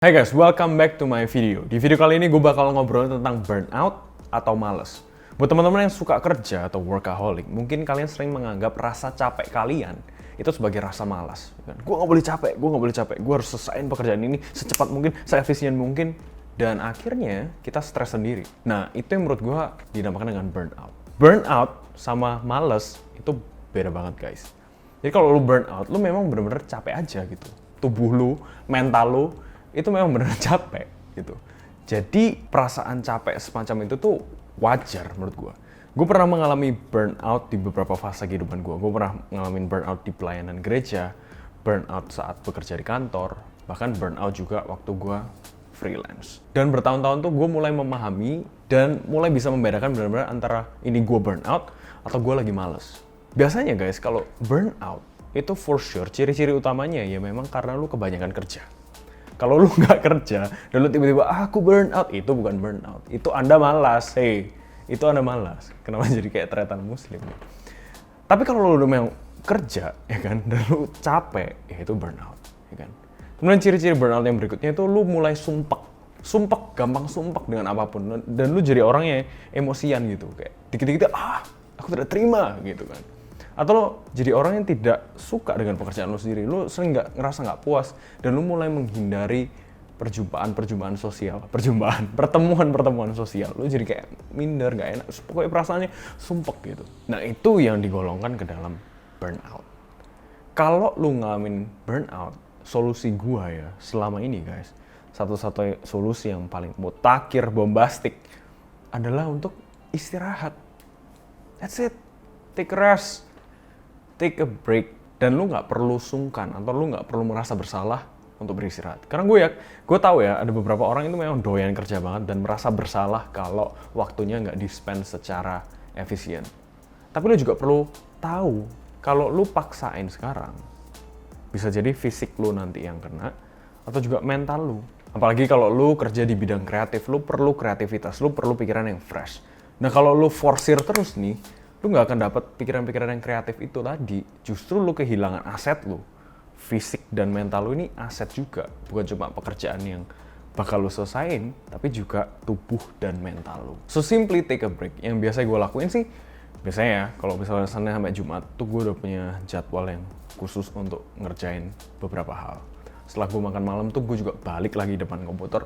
Hai guys, welcome back to my video. Di video kali ini gue bakal ngobrol tentang burnout atau males. Buat teman-teman yang suka kerja atau workaholic, mungkin kalian sering menganggap rasa capek kalian itu sebagai rasa malas. Gue nggak boleh capek, gue harus selesaiin pekerjaan ini secepat mungkin, seefisien mungkin. Dan akhirnya kita stres sendiri. Nah, itu yang menurut gue dinamakan dengan burnout. Burnout sama males itu beda banget guys. Jadi kalau lu burnout, lu memang bener-bener capek aja gitu. Tubuh lu, mental lu, itu memang benar capek gitu. Jadi perasaan capek semacam itu tuh wajar menurut gue. Gue pernah mengalami burnout di beberapa fase kehidupan gue. Gue pernah ngalamin burnout di pelayanan gereja, burnout saat bekerja di kantor, bahkan burnout juga waktu gue freelance. Dan bertahun-tahun tuh gue mulai memahami dan mulai bisa membedakan benar-benar antara ini gue burnout atau gue lagi males. Biasanya guys, kalau burnout itu for sure ciri-ciri utamanya ya memang karena lu kebanyakan kerja. Kalau lu nggak kerja, dan lu tiba-tiba, aku burnout, itu bukan burnout. Itu Anda malas, itu Anda malas. Kenapa jadi kayak teriakan muslim? Tapi kalau lu udah memang kerja, ya kan, dan lu capek, ya itu burnout, ya kan. Kemudian ciri-ciri burnout yang berikutnya itu lu mulai sumpek. Sumpek, gampang sumpek dengan apapun. Dan lu jadi orang yang emosian gitu. Kayak dikit-dikit, aku tidak terima, gitu kan. Atau lo jadi orang yang tidak suka dengan pekerjaan lo sendiri, lo sering ngerasa nggak puas, dan lo mulai menghindari pertemuan sosial, lo jadi kayak minder, nggak enak, pokoknya perasaannya sumpek gitu. Nah itu yang digolongkan ke dalam burnout. Kalau lo ngalamin burnout, solusi gua ya selama ini guys, satu-satunya solusi yang paling mutakhir, bombastik adalah untuk istirahat. That's it, take a rest. Take a break, dan lu nggak perlu sungkan atau lu nggak perlu merasa bersalah untuk beristirahat. Karena gue tahu ya ada beberapa orang itu memang doyan kerja banget dan merasa bersalah kalau waktunya nggak di-spend secara efisien. Tapi lu juga perlu tahu kalau lu paksain sekarang, bisa jadi fisik lu nanti yang kena atau juga mental lu. Apalagi kalau lu kerja di bidang kreatif, lu perlu kreativitas, lu perlu pikiran yang fresh. Nah kalau lu forsir terus nih, lu nggak akan dapat pikiran-pikiran yang kreatif itu tadi. Justru lu kehilangan aset lu. Fisik dan mental lu ini aset juga. Bukan cuma pekerjaan yang bakal lu selesain, tapi juga tubuh dan mental lu. So simply take a break. Yang biasa gue lakuin sih, biasanya ya, kalau misalnya Senin sampai Jumat tuh gue udah punya jadwal yang khusus untuk ngerjain beberapa hal. Setelah gue makan malam tuh gue juga balik lagi depan komputer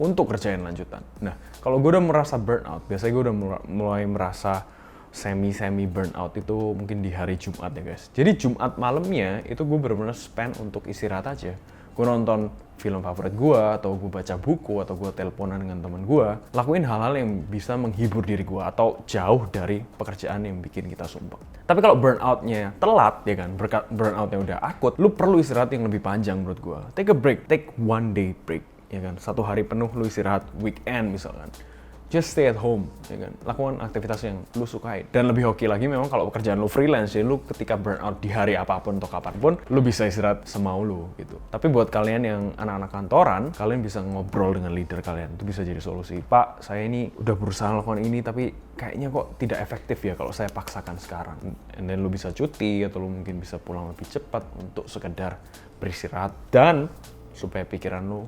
untuk kerjain lanjutan. Nah, kalau gue udah merasa burnout, biasanya gue udah mulai merasa semi burnout itu mungkin di hari Jumat ya guys. Jadi Jumat malamnya itu gue benar-benar spend untuk istirahat aja. Gue nonton film favorit gue, atau gue baca buku, atau gue teleponan dengan teman gue. Lakuin hal-hal yang bisa menghibur diri gue, atau jauh dari pekerjaan yang bikin kita sumpah. Tapi kalau burnout-nya telat ya kan, burnout-nya udah akut, lu perlu istirahat yang lebih panjang menurut gue. Take a break, take one day break ya kan. 1 hari penuh lu istirahat, weekend misalkan. Just stay at home, ya kan? Lakukan aktivitas yang lu sukai. Dan lebih hoki lagi memang kalau pekerjaan lu freelance, ya lu ketika burnout di hari apapun atau kapanpun, lu bisa istirahat semau lu gitu. Tapi buat kalian yang anak-anak kantoran, kalian bisa ngobrol dengan leader kalian. Itu bisa jadi solusi. Pak, saya ini udah berusaha lakukan ini, tapi kayaknya kok tidak efektif ya kalau saya paksakan sekarang. And then lu bisa cuti, atau lu mungkin bisa pulang lebih cepat untuk sekedar beristirahat. Dan supaya pikiran lu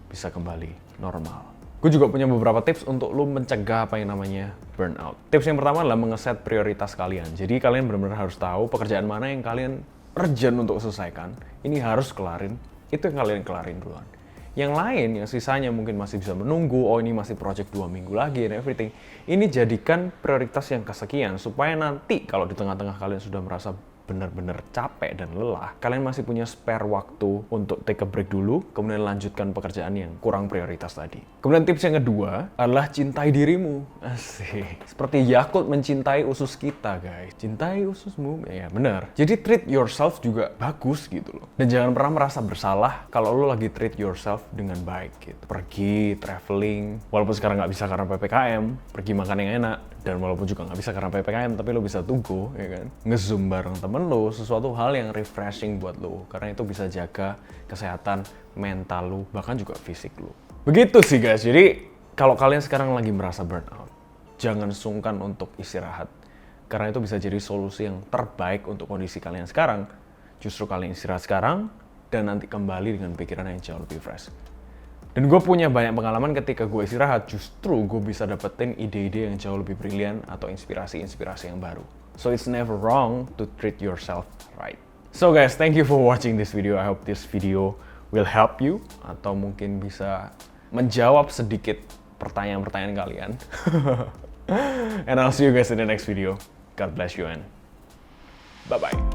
bisa kembali normal. Gue juga punya beberapa tips untuk lu mencegah apa yang namanya burnout. Tips yang pertama adalah mengeset prioritas kalian. Jadi kalian benar-benar harus tahu pekerjaan mana yang kalian urgent untuk selesaikan. Ini harus kelarin, itu yang kalian kelarin duluan. Yang lain, yang sisanya mungkin masih bisa menunggu, ini masih project 2 minggu lagi and everything. Ini jadikan prioritas yang kesekian, supaya nanti kalau di tengah-tengah kalian sudah merasa benar-benar capek dan lelah, kalian masih punya spare waktu untuk take a break dulu, kemudian lanjutkan pekerjaan yang kurang prioritas tadi. Kemudian tips yang kedua adalah cintai dirimu. Asik. Seperti Yakult mencintai usus kita, guys. Cintai ususmu. Ya, benar. Jadi treat yourself juga bagus gitu loh. Dan jangan pernah merasa bersalah kalau lo lagi treat yourself dengan baik gitu. Pergi, traveling, walaupun sekarang nggak bisa karena PPKM, pergi makan yang enak. Dan walaupun juga nggak bisa karena PPKM, tapi lo bisa tunggu, ya kan? Nge-zoom bareng temen lo, sesuatu hal yang refreshing buat lo. Karena itu bisa jaga kesehatan mental lo, bahkan juga fisik lo. Begitu sih guys, jadi kalau kalian sekarang lagi merasa burnout, jangan sungkan untuk istirahat. Karena itu bisa jadi solusi yang terbaik untuk kondisi kalian sekarang. Justru kalian istirahat sekarang, dan nanti kembali dengan pikiran yang jauh lebih fresh. Dan gue punya banyak pengalaman ketika gue istirahat, justru gue bisa dapetin ide-ide yang jauh lebih brilian atau inspirasi-inspirasi yang baru. So it's never wrong to treat yourself right. So guys, thank you for watching this video. I hope this video will help you atau mungkin bisa menjawab sedikit pertanyaan-pertanyaan kalian. And I'll see you guys in the next video. God bless you and bye-bye.